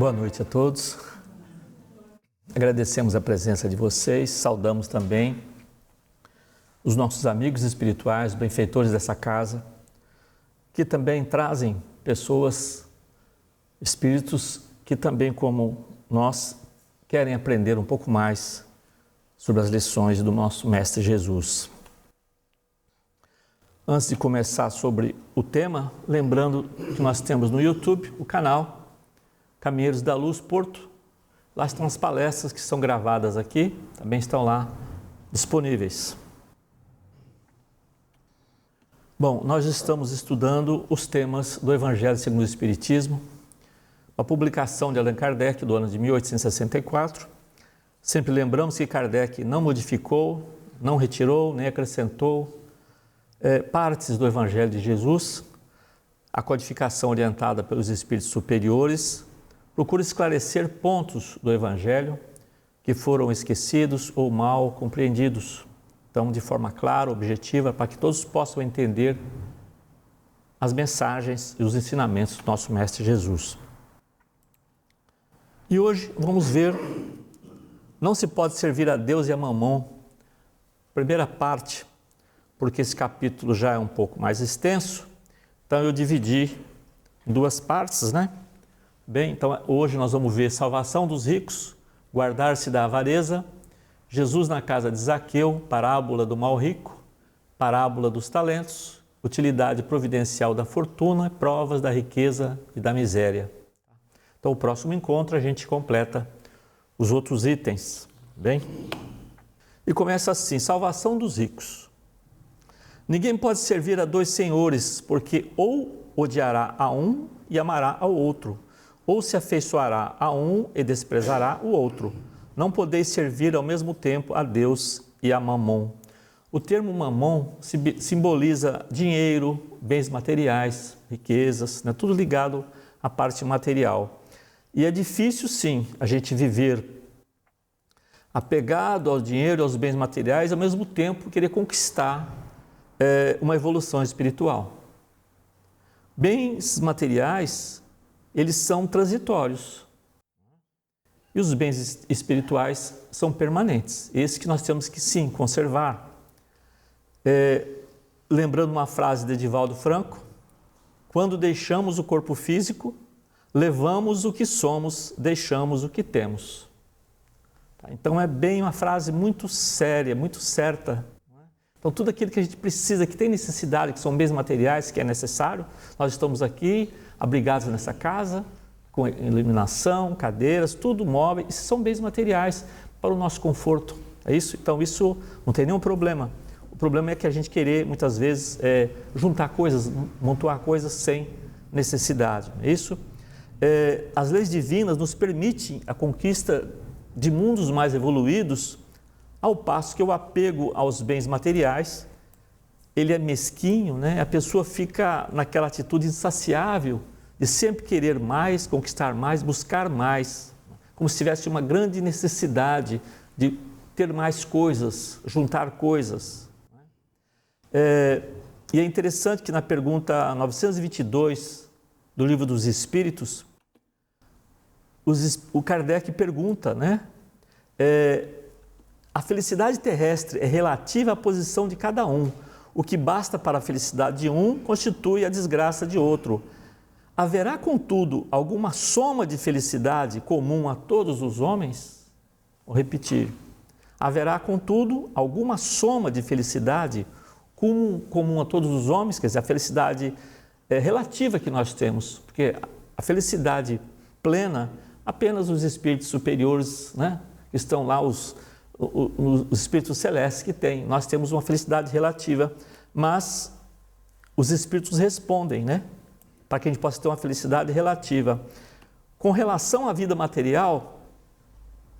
Boa noite a todos. Agradecemos a presença de vocês, saudamos também os nossos amigos espirituais, benfeitores dessa casa, que também trazem pessoas, espíritos que também, como nós, querem aprender um pouco mais sobre as lições do nosso Mestre Jesus. Antes de começar sobre o tema, lembrando que nós temos no YouTube o canal Caminheiros da Luz Porto. Lá estão as palestras que são gravadas aqui, também estão lá disponíveis. Bom, nós estamos estudando os temas do Evangelho segundo o Espiritismo, uma publicação de Allan Kardec do ano de 1864. Sempre lembramos que Kardec não modificou, não retirou, nem acrescentou partes do Evangelho de Jesus. A codificação orientada pelos Espíritos superiores procura esclarecer pontos do Evangelho que foram esquecidos ou mal compreendidos. Então, de forma clara, objetiva, para que todos possam entender as mensagens e os ensinamentos do nosso Mestre Jesus. E hoje vamos ver, não se pode servir a Deus e a Mamon. Primeira parte, porque esse capítulo já é um pouco mais extenso, então eu dividi em duas partes, né? Bem, então hoje nós vamos ver salvação dos ricos, guardar-se da avareza, Jesus na casa de Zaqueu, parábola do mal rico, parábola dos talentos, utilidade providencial da fortuna, provas da riqueza e da miséria. Então o próximo encontro a gente completa os outros itens, bem? E começa assim, salvação dos ricos. Ninguém pode servir a dois senhores, porque ou odiará a um e amará ao outro, ou se afeiçoará a um e desprezará o outro. Não podeis servir ao mesmo tempo a Deus e a Mamon. O termo Mamon simboliza dinheiro, bens materiais, riquezas, né? Tudo ligado à parte material. E é difícil, sim, a gente viver apegado ao dinheiro, aos bens materiais, ao mesmo tempo querer conquistar uma evolução espiritual. Bens materiais, eles são transitórios. E os bens espirituais são permanentes. Esse que nós temos que, sim, conservar. Lembrando uma frase de Edivaldo Franco, quando deixamos o corpo físico, levamos o que somos, deixamos o que temos. Então é bem uma frase muito séria, muito certa. Então tudo aquilo que a gente precisa, que tem necessidade, que são bens materiais, que é necessário, nós estamos aqui, abrigados nessa casa, com iluminação, cadeiras, tudo móvel, esses são bens materiais para o nosso conforto. É isso? Então isso não tem nenhum problema. O problema é que a gente querer, muitas vezes, juntar coisas, montar coisas sem necessidade. É isso? As leis divinas nos permitem a conquista de mundos mais evoluídos, ao passo que o apego aos bens materiais, ele é mesquinho, né? A pessoa fica naquela atitude insaciável de sempre querer mais, conquistar mais, buscar mais, como se tivesse uma grande necessidade de ter mais coisas, juntar coisas. E é interessante que na pergunta 922 do Livro dos Espíritos, o Kardec pergunta, né? A felicidade terrestre é relativa à posição de cada um. O que basta para a felicidade de um constitui a desgraça de outro. Haverá, contudo, alguma soma de felicidade comum a todos os homens? Vou repetir. Haverá, contudo, alguma soma de felicidade comum a todos os homens? Quer dizer, a felicidade relativa que nós temos, porque a felicidade plena, apenas os espíritos superiores, né, que estão lá, os espíritos celestes que têm. Nós temos uma felicidade relativa, mas os espíritos respondem, né, para que a gente possa ter uma felicidade relativa. Com relação à vida material,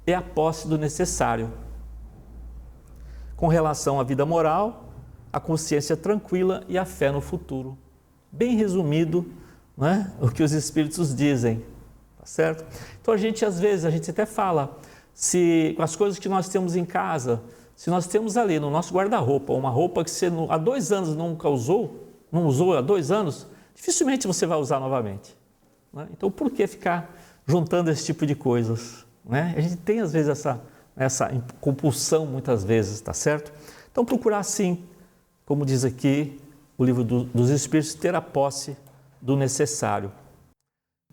é a posse do necessário. Com relação à vida moral, a consciência tranquila e a fé no futuro. Bem resumido, né, o que os espíritos dizem, tá certo? Então a gente, às vezes, a gente até fala, se com as coisas que nós temos em casa, se nós temos ali no nosso guarda-roupa, uma roupa que você há 2 anos nunca usou, não usou há 2 anos, dificilmente você vai usar novamente. Né? Então, por que ficar juntando esse tipo de coisas, né? A gente tem às vezes essa compulsão muitas vezes, tá certo? Então procurar sim, como diz aqui o livro dos Espíritos, ter a posse do necessário.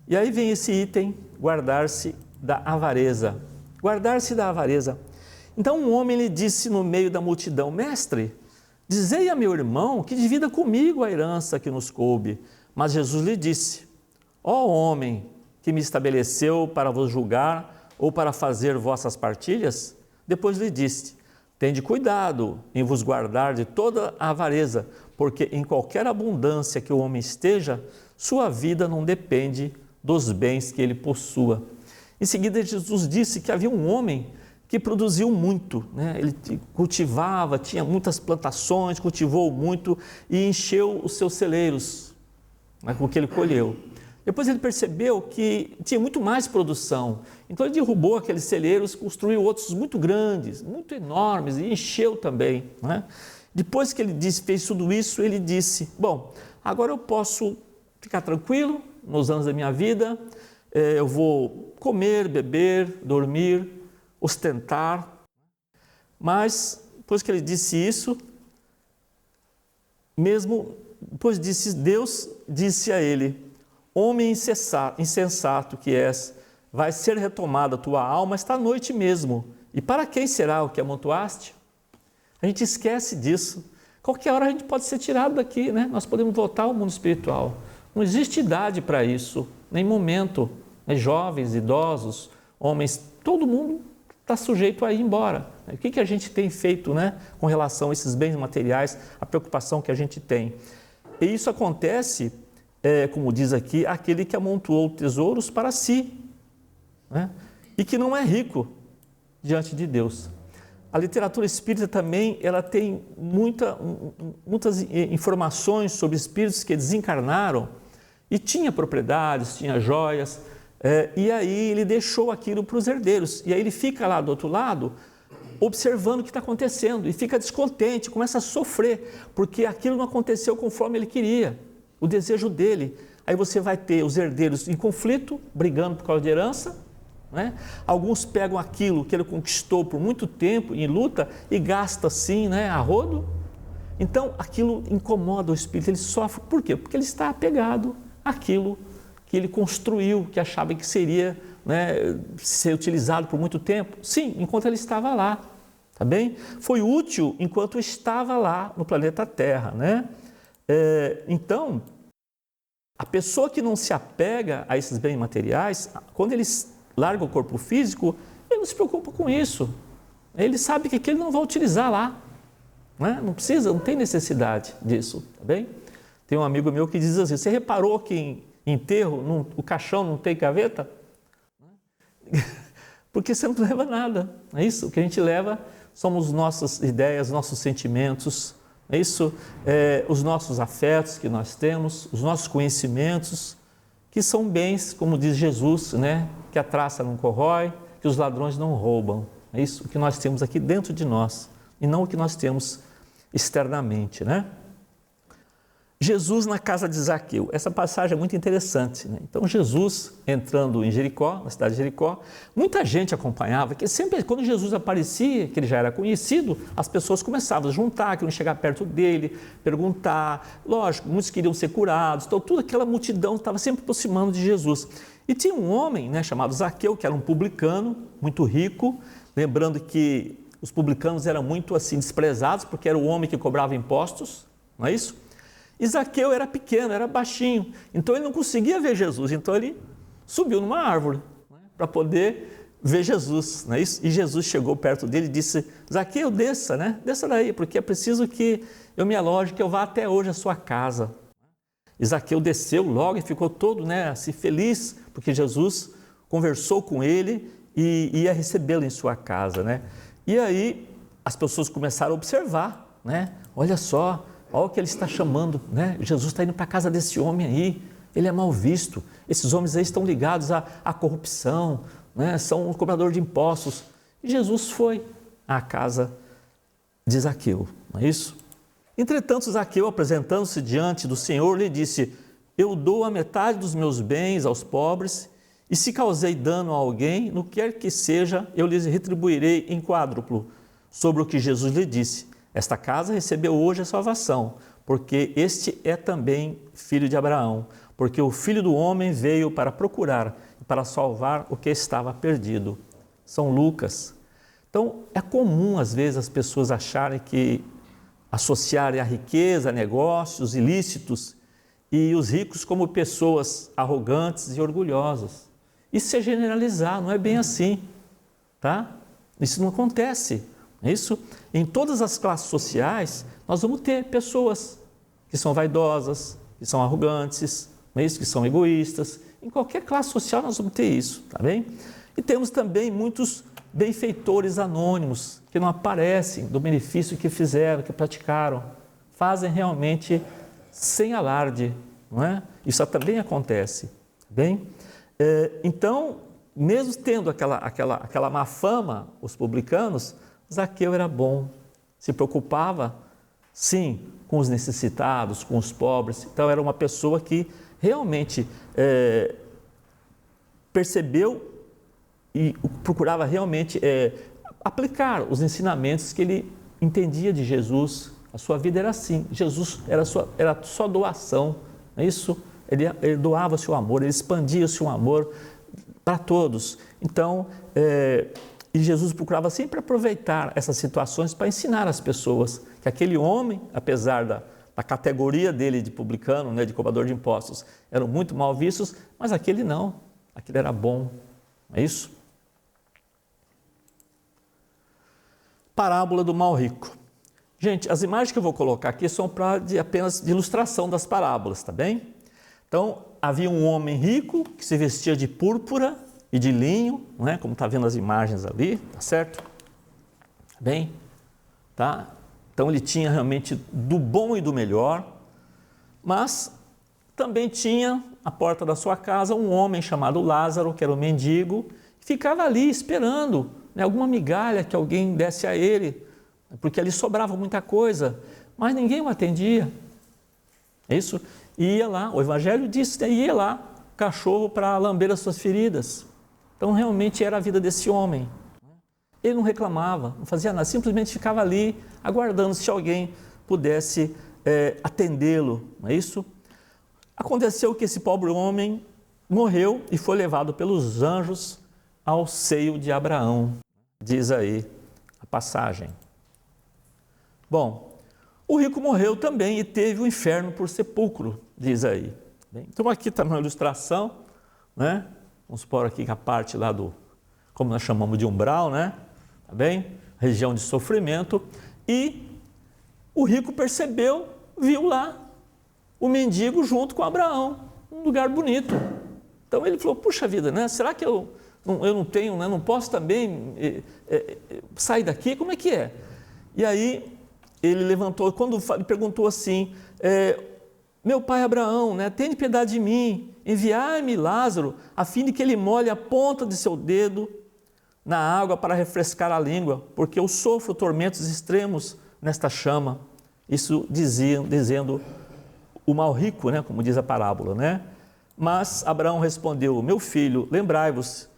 E aí vem esse item, guardar-se da avareza. Guardar-se da avareza. Então um homem lhe disse no meio da multidão: Mestre, dizei a meu irmão que divida comigo a herança que nos coube. Mas Jesus lhe disse: Ó homem, que me estabeleceu para vos julgar ou para fazer vossas partilhas? Depois lhe disse: Tende cuidado em vos guardar de toda a avareza, porque em qualquer abundância que o homem esteja, sua vida não depende dos bens que ele possua. Em seguida, Jesus disse que havia um homem que produziu muito, né? Ele cultivava, tinha muitas plantações, cultivou muito e encheu os seus celeiros, né, com o que ele colheu. Depois ele percebeu que tinha muito mais produção, então ele derrubou aqueles celeiros, construiu outros muito grandes, muito enormes e encheu também, né? Depois que ele fez tudo isso, ele disse: bom, agora eu posso ficar tranquilo nos anos da minha vida, eu vou comer, beber, dormir, ostentar. Mas depois que ele disse isso, mesmo depois disse, Deus disse a ele: homem insensato que és, vai ser retomada a tua alma esta noite mesmo. E para quem será o que amontoaste? A gente esquece disso. Qualquer hora a gente pode ser tirado daqui, né? Nós podemos voltar ao mundo espiritual. Não existe idade para isso, nem momento. Né? Jovens, idosos, homens, todo mundo está sujeito a ir embora. O que a gente tem feito, né, com relação a esses bens materiais, a preocupação que a gente tem? E isso acontece, como diz aqui, aquele que amontoou tesouros para si, né? E que não é rico diante de Deus. A literatura espírita também, ela tem muitas informações sobre espíritos que desencarnaram e tinha propriedades, tinha joias, e aí ele deixou aquilo para os herdeiros. E aí ele fica lá do outro lado, observando o que está acontecendo e fica descontente, começa a sofrer, porque aquilo não aconteceu conforme ele queria, o desejo dele. Aí você vai ter os herdeiros em conflito, brigando por causa de herança, né? Alguns pegam aquilo que ele conquistou por muito tempo em luta e gasta assim, né, a rodo. Então aquilo incomoda o espírito, ele sofre. Por quê? Porque ele está apegado àquilo que ele construiu, que achava que seria, né, ser utilizado por muito tempo. Sim, enquanto ele estava lá, tá bem? Foi útil enquanto estava lá no planeta Terra, né? Então, a pessoa que não se apega a esses bens materiais, quando ele larga o corpo físico, ele não se preocupa com isso. Ele sabe que aquilo não vai utilizar lá, né? Não precisa, não tem necessidade disso, tá bem? Tem um amigo meu que diz assim: você reparou que em enterro o caixão não tem gaveta? Porque você não leva nada, é isso? O que a gente leva são as nossas ideias, nossos sentimentos, é isso? Os nossos afetos que nós temos, os nossos conhecimentos, que são bens, como diz Jesus, né? Que a traça não corrói, que os ladrões não roubam. É isso? O que nós temos aqui dentro de nós e não o que nós temos externamente, né? Jesus na casa de Zaqueu. Essa passagem é muito interessante, né? Então Jesus entrando em Jericó, na cidade de Jericó, muita gente acompanhava, que sempre quando Jesus aparecia, que ele já era conhecido, as pessoas começavam a juntar, queriam chegar perto dele, perguntar. Lógico, muitos queriam ser curados, então toda aquela multidão estava sempre aproximando de Jesus. E tinha um homem, né, chamado Zaqueu, que era um publicano, muito rico, lembrando que os publicanos eram muito assim desprezados, porque era o homem que cobrava impostos, não é isso? E Zaqueu era pequeno, era baixinho, então ele não conseguia ver Jesus, então ele subiu numa árvore, né, para poder ver Jesus, não é isso? E Jesus chegou perto dele e disse: Zaqueu, desça, né? Desça daí, porque é preciso que eu me aloje, que eu vá até hoje à sua casa. E Zaqueu desceu logo e ficou todo, né, assim, feliz, porque Jesus conversou com ele e ia recebê-lo em sua casa, né? E aí as pessoas começaram a observar, né? Olha só, olha o que ele está chamando, né? Jesus está indo para a casa desse homem aí, ele é mal visto, esses homens aí estão ligados à corrupção, né? São um cobrador de impostos. E Jesus foi à casa de Zaqueu, não é isso? Entretanto, Zaqueu, apresentando-se diante do Senhor, lhe disse: eu dou a metade dos meus bens aos pobres, E se causei dano a alguém, no que quer que seja, eu lhes retribuirei em quádruplo, sobre o que Jesus lhe disse. Esta casa recebeu hoje a salvação, porque este é também filho de Abraão, porque o Filho do Homem veio para procurar e para salvar o que estava perdido. São Lucas. Então, é comum às vezes as pessoas acharem que associarem a riqueza a negócios ilícitos e os ricos como pessoas arrogantes e orgulhosas. Isso é generalizar, não é bem assim, tá? Isso não acontece, não é isso? Em todas as classes sociais, nós vamos ter pessoas que são vaidosas, que são arrogantes, não é isso? Que são egoístas. Em qualquer classe social nós vamos ter isso, tá bem? E temos também muitos benfeitores anônimos que não aparecem do benefício que fizeram, que praticaram, fazem realmente sem alarde, não é? Isso também acontece, bem? Então, mesmo tendo aquela má fama, os publicanos, Zaqueu era bom, se preocupava, sim, com os necessitados, com os pobres. Então, era uma pessoa que realmente percebeu e procurava realmente aplicar os ensinamentos que ele entendia de Jesus. A sua vida era assim, Jesus era só doação, não é isso? Ele doava o seu amor, ele expandia o seu amor para todos. Então, e Jesus procurava sempre aproveitar essas situações para ensinar as pessoas que aquele homem, apesar da categoria dele de publicano, né, de cobrador de impostos, eram muito mal vistos, mas aquele não, aquele era bom, não é isso? Parábola do mal rico. Gente, as imagens que eu vou colocar aqui são apenas de ilustração das parábolas, tá bem? Então, havia um homem rico que se vestia de púrpura e de linho, não é? Como está vendo as imagens ali, tá certo? Bem, tá? Então ele tinha realmente do bom e do melhor, mas também tinha à porta da sua casa um homem chamado Lázaro, que era um mendigo, que ficava ali esperando, né, alguma migalha que alguém desse a ele, porque ali sobrava muita coisa, mas ninguém o atendia. É isso? E ia lá, o Evangelho diz que ia lá, cachorro para lamber as suas feridas. Então realmente era a vida desse homem. Ele não reclamava, não fazia nada, simplesmente ficava ali aguardando se alguém pudesse atendê-lo, não é isso? Aconteceu que esse pobre homem morreu e foi levado pelos anjos ao seio de Abraão, diz aí a passagem. Bom, o rico morreu também e teve o inferno por sepulcro, diz aí. Bem, então aqui está uma ilustração, né? Vamos pôr aqui a parte lá como nós chamamos de umbral, né? Tá bem? Região de sofrimento. E o rico percebeu, viu lá o mendigo junto com Abraão, um lugar bonito. Então ele falou, puxa vida, né? Será que eu não tenho, né? Não posso também sair daqui? Como é que é? E aí ele levantou, quando ele perguntou assim, meu pai Abraão, né? Tenha piedade de mim, enviai-me Lázaro, a fim de que ele molhe a ponta de seu dedo na água para refrescar a língua, porque eu sofro tormentos extremos nesta chama. Isso dizendo o mal rico, né? Como diz a parábola, né? Mas Abraão respondeu, meu filho, lembrai-vos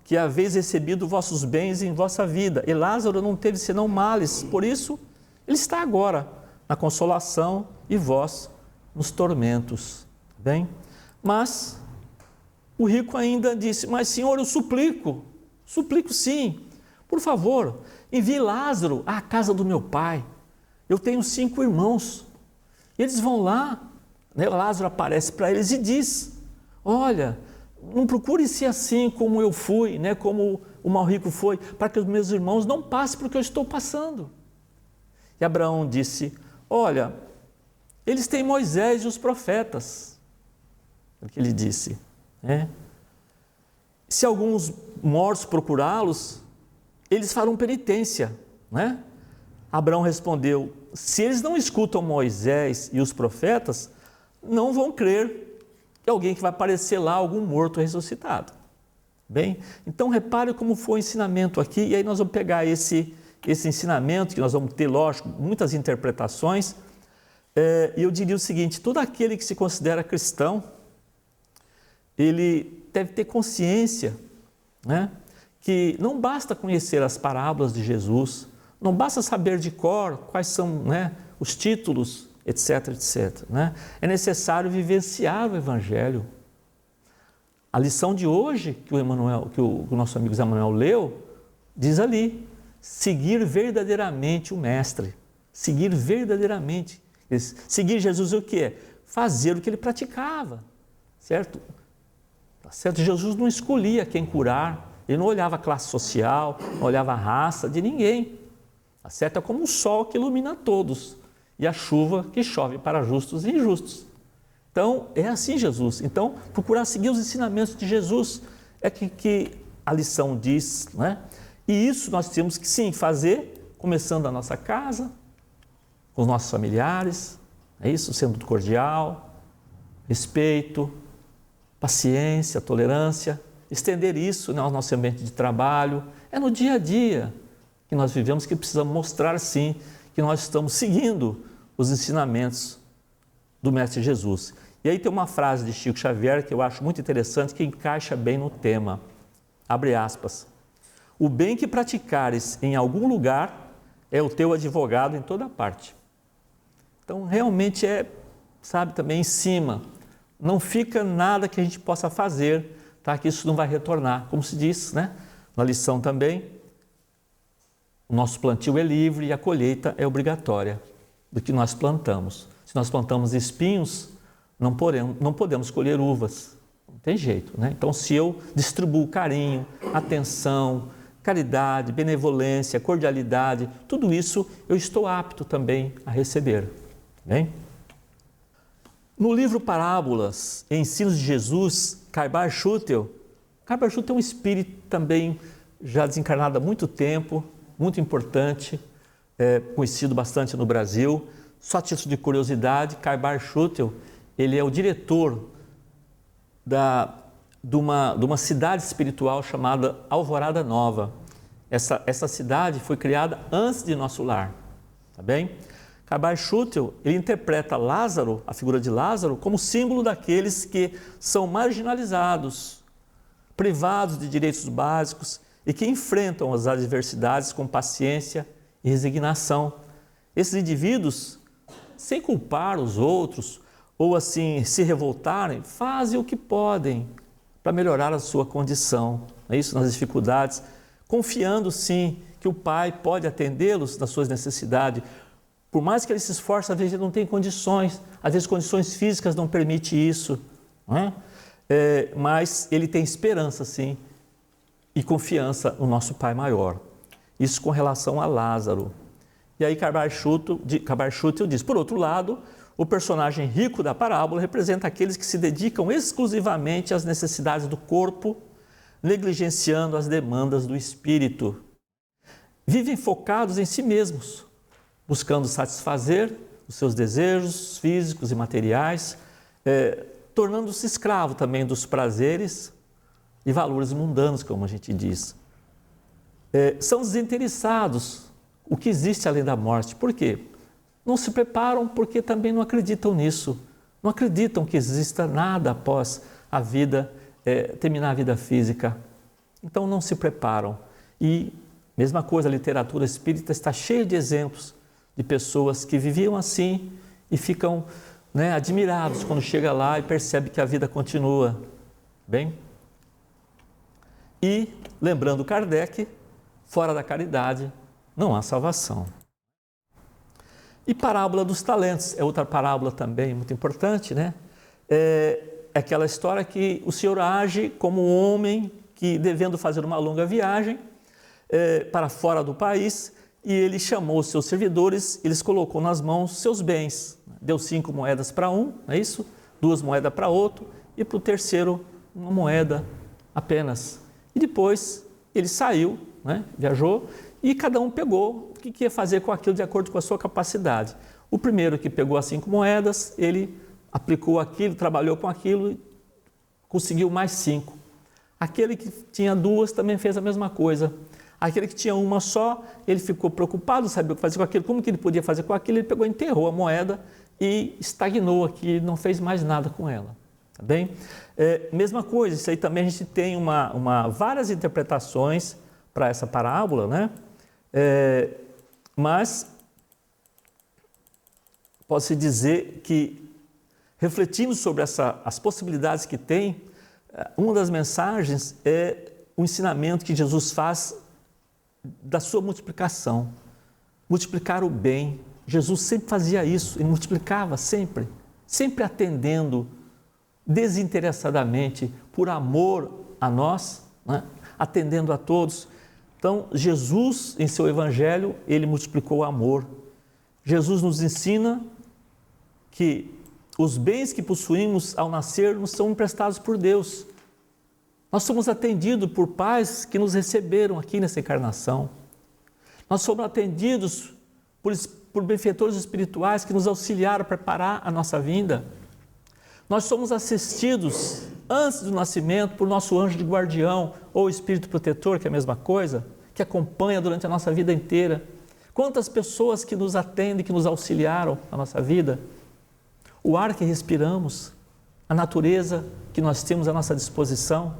que haveis recebido vossos bens em vossa vida, e Lázaro não teve senão males, por isso ele está agora na consolação e vós nos tormentos. Bem? Mas o rico ainda disse, mas Senhor, eu suplico sim, por favor, envie Lázaro à casa do meu pai. Eu tenho 5 irmãos. Eles vão lá, né? Lázaro aparece para eles e diz, olha, não procure ser assim como eu fui, né? Como o mal rico foi, para que os meus irmãos não passem por que eu estou passando. E Abraão disse, olha, eles têm Moisés e os profetas. É o que ele disse, né? Se alguns mortos procurá-los, eles farão penitência, né? Abraão respondeu, se eles não escutam Moisés e os profetas, não vão crer que alguém que vai aparecer lá, algum morto ressuscitado. Bem, então repare como foi o ensinamento aqui, e aí nós vamos pegar esse ensinamento, que nós vamos ter, lógico, muitas interpretações, e eu diria o seguinte, todo aquele que se considera cristão, ele deve ter consciência, né, que não basta conhecer as parábolas de Jesus, não basta saber de cor quais são, né, os títulos, etc, etc. Né? É necessário vivenciar o Evangelho. A lição de hoje que o nosso amigo Zé Manuel leu, diz ali, seguir verdadeiramente o Mestre. Seguir verdadeiramente. Seguir Jesus é o que é? Fazer o que ele praticava, certo? Tá certo? Jesus não escolhia quem curar, ele não olhava a classe social, não olhava a raça de ninguém. Tá certo? É como o sol que ilumina todos e a chuva que chove para justos e injustos. Então, é assim Jesus. Então, procurar seguir os ensinamentos de Jesus é que a lição diz, né? E isso nós temos que sim fazer, começando a nossa casa, com os nossos familiares, é isso, sendo cordial, respeito, paciência, tolerância, estender isso, né, ao nosso ambiente de trabalho. É no dia a dia que nós vivemos que precisamos mostrar sim que nós estamos seguindo os ensinamentos do Mestre Jesus. E aí tem uma frase de Chico Xavier que eu acho muito interessante, que encaixa bem no tema. Abre aspas. O bem que praticares em algum lugar é o teu advogado em toda parte. Então, realmente sabe, também em cima. Não fica nada que a gente possa fazer, tá? Que isso não vai retornar. Como se diz, né? Na lição também, o nosso plantio é livre e a colheita é obrigatória do que nós plantamos. Se nós plantamos espinhos, não podemos colher uvas. Não tem jeito, né? Então, se eu distribuo carinho, atenção, caridade, benevolência, cordialidade, tudo isso eu estou apto também a receber. Bem? No livro Parábolas e Ensinos de Jesus, Caibar Schutel é um espírito também já desencarnado há muito tempo, muito importante, conhecido bastante no Brasil. Só a título de curiosidade, Caibar Schutel, ele é o diretor de uma cidade espiritual chamada Alvorada Nova. Essa cidade foi criada antes de nosso lar, tá bem? Caibar Schutel, ele interpreta Lázaro, a figura de Lázaro, como símbolo daqueles que são marginalizados, privados de direitos básicos e que enfrentam as adversidades com paciência e resignação. Esses indivíduos, sem culpar os outros ou assim se revoltarem, fazem o que podem para melhorar a sua condição, não é isso? Nas dificuldades, confiando sim que o Pai pode atendê-los nas suas necessidades. Por mais que ele se esforce, às vezes ele não tem condições, às vezes condições físicas não permitem isso, não é? Mas ele tem esperança sim e confiança no nosso Pai maior. Isso com relação a Lázaro. E aí Caibar Schutel diz, por outro lado, o personagem rico da parábola representa aqueles que se dedicam exclusivamente às necessidades do corpo, negligenciando as demandas do espírito. Vivem focados em si mesmos, buscando satisfazer os seus desejos físicos e materiais, tornando-se escravo também dos prazeres e valores mundanos, como a gente diz. São desinteressados o que existe além da morte. Por quê? Não se preparam porque também não acreditam nisso. Não acreditam que exista nada após a vida, terminar a vida física. Então não se preparam. E, mesma coisa, a literatura espírita está cheia de exemplos de pessoas que viviam assim e ficam, né, admirados quando chega lá e percebe que a vida continua. Bem? E, lembrando Kardec, fora da caridade não há salvação. E parábola dos talentos, é outra parábola também muito importante, né? É aquela história que o Senhor age como um homem que, devendo fazer uma longa viagem para fora do país, e ele chamou os seus servidores, eles colocou nas mãos seus bens. Deu 5 moedas para um, não é isso? 2 moedas para outro, e para o terceiro 1 moeda apenas. E depois ele saiu, né? Viajou, e cada um pegou o que ia fazer com aquilo de acordo com a sua capacidade. O primeiro que pegou as 5 moedas, ele aplicou aquilo, trabalhou com aquilo e conseguiu mais 5. Aquele que tinha 2 também fez a mesma coisa. Aquele que tinha uma só, ele ficou preocupado, sabia o que fazer com aquilo, como que ele podia fazer com aquilo, ele pegou, enterrou a moeda e estagnou aqui, não fez mais nada com ela. tá bem? Mesma coisa, isso aí também a gente tem várias interpretações para essa parábola, né? Mas pode-se dizer que, refletindo sobre as possibilidades que tem, uma das mensagens é o ensinamento que Jesus faz da sua multiplicação. Multiplicar o bem. Jesus sempre fazia isso, ele multiplicava sempre, sempre atendendo desinteressadamente, por amor a nós, né? Atendendo a todos. Então, Jesus, em seu Evangelho, ele multiplicou o amor. Jesus nos ensina que os bens que possuímos ao nascer nos são emprestados por Deus. Nós somos atendidos por pais que nos receberam aqui nessa encarnação. Nós somos atendidos por benfeitores espirituais que nos auxiliaram a preparar a nossa vinda. Nós somos assistidos antes do nascimento por nosso anjo de guardião ou espírito protetor, que é a mesma coisa, que acompanha durante a nossa vida inteira. Quantas pessoas que nos atendem, que nos auxiliaram na nossa vida. O ar que respiramos, a natureza que nós temos à nossa disposição.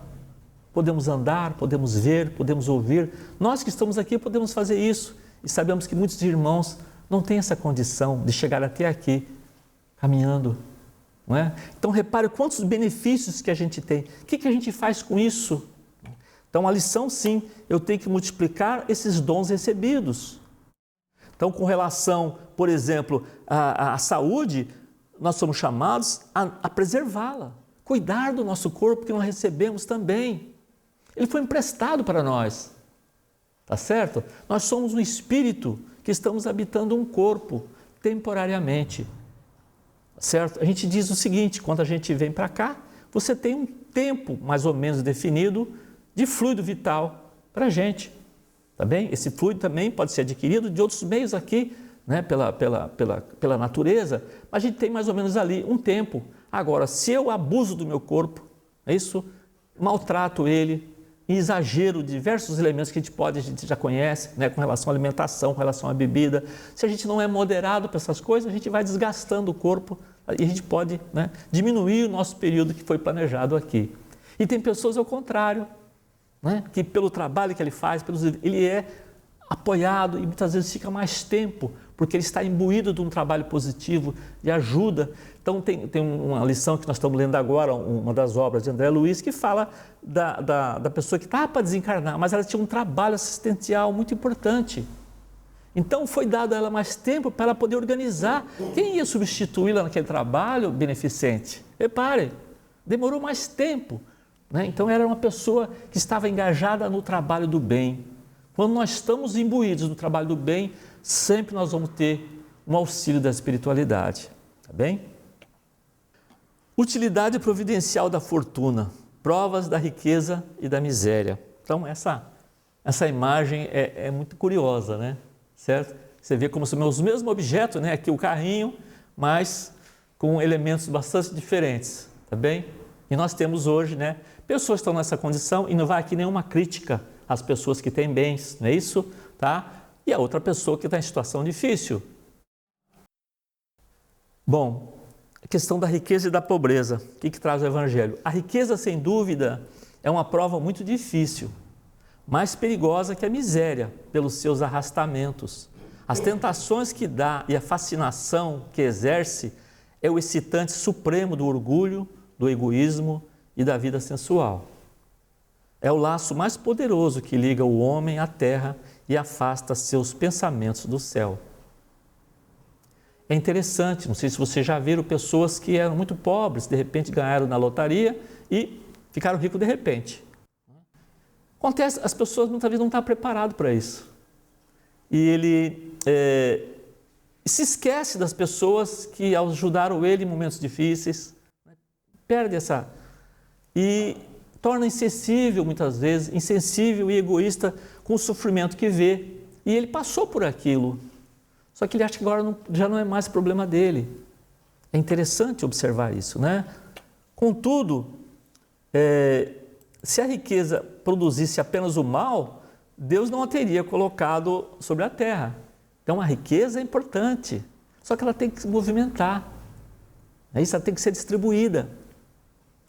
Podemos andar, podemos ver, podemos ouvir. Nós que estamos aqui podemos fazer isso. E sabemos que muitos irmãos não têm essa condição de chegar até aqui, caminhando. Não é? Então repare quantos benefícios que a gente tem. O que a gente faz com isso? Então a lição, sim, eu tenho que multiplicar esses dons recebidos. Então, com relação, por exemplo, à saúde, nós somos chamados a preservá-la, cuidar do nosso corpo que nós recebemos também. Ele foi emprestado para nós, tá certo? Nós somos um espírito que estamos habitando um corpo temporariamente, certo? A gente diz o seguinte, quando a gente vem para cá, você tem um tempo mais ou menos definido de fluido vital para a gente, tá bem? Esse fluido também pode ser adquirido de outros meios aqui, né? pela natureza, mas a gente tem mais ou menos ali um tempo. Agora, se eu abuso do meu corpo, é isso, maltrato ele, exagero diversos elementos que a gente já conhece, né? Com relação à alimentação, com relação à bebida, se a gente não é moderado para essas coisas, a gente vai desgastando o corpo e a gente pode, né, diminuir o nosso período que foi planejado aqui. E tem pessoas ao contrário, né, que pelo trabalho que ele faz, ele é apoiado e muitas vezes fica mais tempo, porque ele está imbuído de um trabalho positivo, de ajuda. Então tem uma lição que nós estamos lendo agora, uma das obras de André Luiz, que fala da pessoa que estava para desencarnar, mas ela tinha um trabalho assistencial muito importante. Então foi dado a ela mais tempo para ela poder organizar. Quem ia substituí-la naquele trabalho beneficente? Repare, demorou mais tempo, né? Então era uma pessoa que estava engajada no trabalho do bem. Quando nós estamos imbuídos no trabalho do bem, sempre nós vamos ter um auxílio da espiritualidade, tá bem? Utilidade providencial da fortuna, provas da riqueza e da miséria. Então essa imagem é muito curiosa, né? Certo? Você vê como são os mesmos objetos, né? Aqui o carrinho, mas com elementos bastante diferentes, tá bem? E nós temos hoje, né, pessoas que estão nessa condição, e não vai aqui nenhuma crítica às pessoas que têm bens, não é isso? Tá? E a outra pessoa que está em situação difícil. Bom, a questão da riqueza e da pobreza, o que traz o Evangelho? A riqueza, sem dúvida, é uma prova muito difícil, mais perigosa que a miséria, pelos seus arrastamentos. As tentações que dá e a fascinação que exerce é o excitante supremo do orgulho, do egoísmo e da vida sensual. É o laço mais poderoso que liga o homem à terra e afasta seus pensamentos do céu. É interessante, não sei se vocês já viram pessoas que eram muito pobres, de repente ganharam na lotaria e ficaram ricos de repente. Acontece, as pessoas muitas vezes não estão preparadas para isso. E ele se esquece das pessoas que ajudaram ele em momentos difíceis, perde essa... e torna insensível muitas vezes, insensível e egoísta com o sofrimento que vê. E ele passou por aquilo, só que ele acha que agora já não é mais problema dele. É interessante observar isso, né? Contudo, se a riqueza produzisse apenas o mal, Deus não a teria colocado sobre a terra. Então a riqueza é importante, só que ela tem que se movimentar. Isso, ela tem que ser distribuída.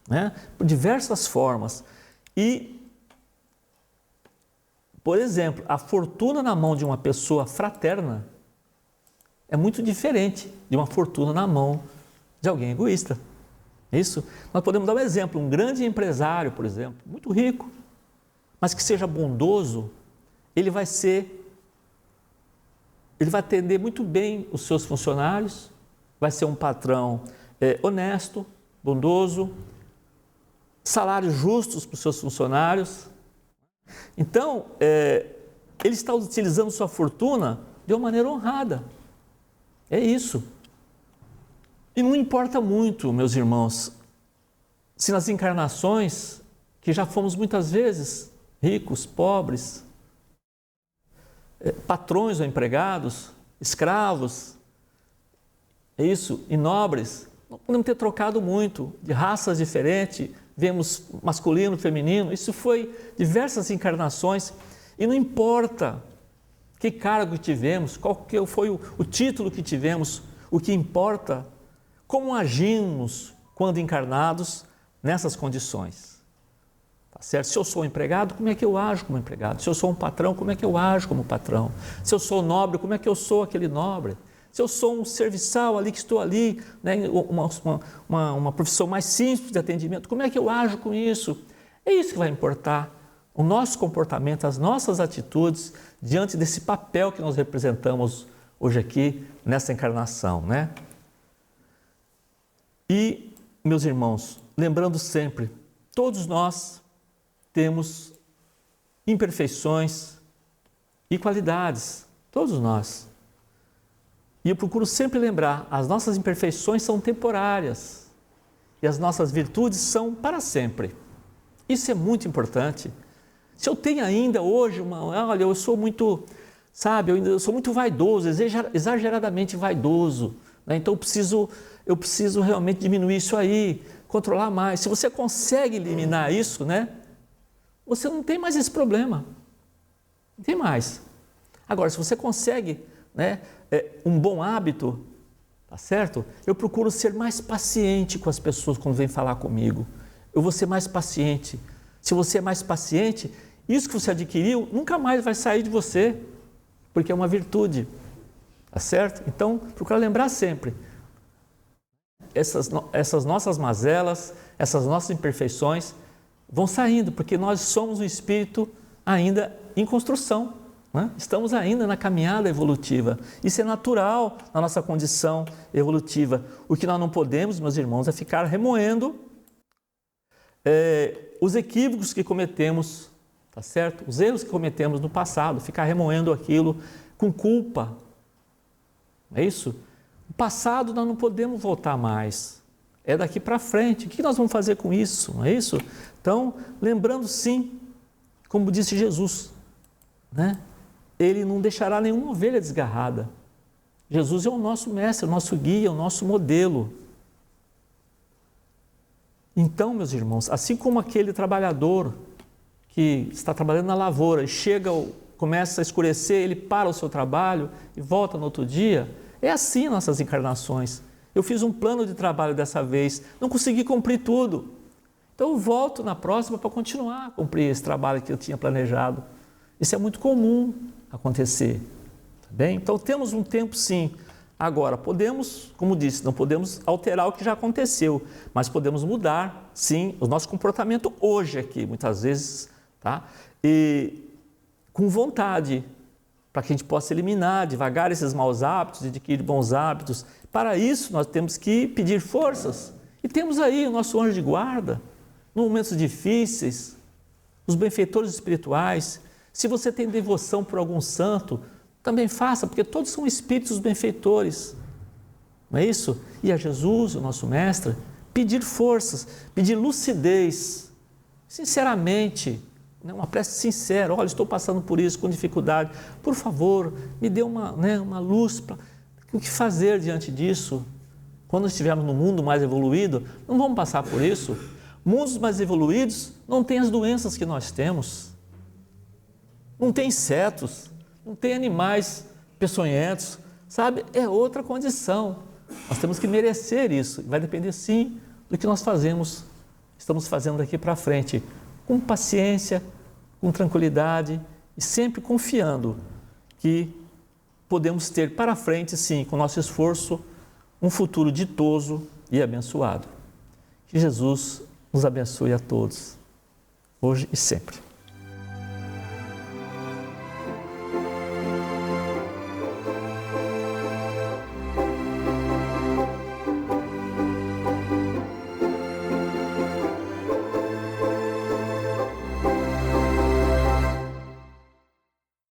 né? Por diversas formas. E, por exemplo, a fortuna na mão de uma pessoa fraterna é muito diferente de uma fortuna na mão de alguém egoísta. Isso? Nós podemos dar um exemplo, um grande empresário, por exemplo, muito rico, mas que seja bondoso, ele vai atender muito bem os seus funcionários, vai ser um patrão honesto, bondoso, salários justos para os seus funcionários. Então, ele está utilizando sua fortuna de uma maneira honrada. É isso. E não importa muito, meus irmãos, se nas encarnações, que já fomos muitas vezes ricos, pobres, patrões ou empregados, escravos, é isso, e nobres, não podemos ter trocado muito, de raças diferentes, vemos masculino, feminino, isso foi diversas encarnações, e não importa que cargo tivemos, qual que foi o título que tivemos, o que importa, como agimos quando encarnados nessas condições. Tá certo? Se eu sou um empregado, como é que eu ajo como empregado? Se eu sou um patrão, como é que eu ajo como patrão? Se eu sou nobre, como é que eu sou aquele nobre? Se eu sou um serviçal ali, que estou ali, né, uma profissão mais simples de atendimento, como é que eu ajo com isso? É isso que vai importar, o nosso comportamento, as nossas atitudes diante desse papel que nós representamos hoje aqui nessa encarnação, né? E, meus irmãos, lembrando sempre, todos nós temos imperfeições e qualidades, todos nós. E eu procuro sempre lembrar, as nossas imperfeições são temporárias e as nossas virtudes são para sempre. Isso é muito importante. Se eu tenho ainda hoje olha, eu sou muito, eu sou muito vaidoso, exageradamente vaidoso, né? Então eu preciso realmente diminuir isso aí, controlar mais. Se você consegue eliminar isso, né? Você não tem mais esse problema. Não tem mais. Agora, se você consegue, né, um bom hábito, tá certo? Eu procuro ser mais paciente com as pessoas quando vêm falar comigo. Eu vou ser mais paciente. Se você é mais paciente, isso que você adquiriu nunca mais vai sair de você, porque é uma virtude, tá certo? Então, procura lembrar sempre. Essas nossas mazelas, essas nossas imperfeições vão saindo, porque nós somos um espírito ainda em construção, né? Estamos ainda na caminhada evolutiva. Isso é natural na nossa condição evolutiva. O que nós não podemos, meus irmãos, é ficar remoendo os equívocos que cometemos, tá certo? Os erros que cometemos no passado, ficar remoendo aquilo com culpa. É isso? O passado nós não podemos voltar mais. É daqui para frente. O que nós vamos fazer com isso? Não é isso? Então, lembrando sim, como disse Jesus, né? Ele não deixará nenhuma ovelha desgarrada. Jesus é o nosso mestre, o nosso guia, o nosso modelo. Então, meus irmãos, assim como aquele trabalhador que está trabalhando na lavoura e começa a escurecer, ele para o seu trabalho e volta no outro dia, é assim nossas encarnações. Eu fiz um plano de trabalho dessa vez, não consegui cumprir tudo. Então eu volto na próxima para continuar a cumprir esse trabalho que eu tinha planejado. Isso é muito comum acontecer. Tá bem? Então temos um tempo sim. Agora, podemos, como disse, não podemos alterar o que já aconteceu, mas podemos mudar, sim, o nosso comportamento hoje aqui, muitas vezes, tá? E com vontade, para que a gente possa eliminar devagar esses maus hábitos e adquirir bons hábitos. Para isso, nós temos que pedir forças. E temos aí o nosso anjo de guarda, nos momentos difíceis, os benfeitores espirituais. Se você tem devoção por algum santo, também faça, porque todos são espíritos benfeitores. Não é isso? E a Jesus, o nosso mestre, pedir forças, pedir lucidez, sinceramente, uma prece sincera. Olha, estou passando por isso, com dificuldade. Por favor, me dê uma luz. O que fazer diante disso? Quando estivermos no mundo mais evoluído, não vamos passar por isso. Mundos mais evoluídos não têm as doenças que nós temos. Não tem insetos, não tem animais peçonhentos, sabe? É outra condição. Nós temos que merecer isso. Vai depender, sim, do que nós fazemos estamos fazendo daqui para frente, com paciência, com tranquilidade e sempre confiando que podemos ter para frente, sim, com nosso esforço, um futuro ditoso e abençoado. Que Jesus nos abençoe a todos, hoje e sempre.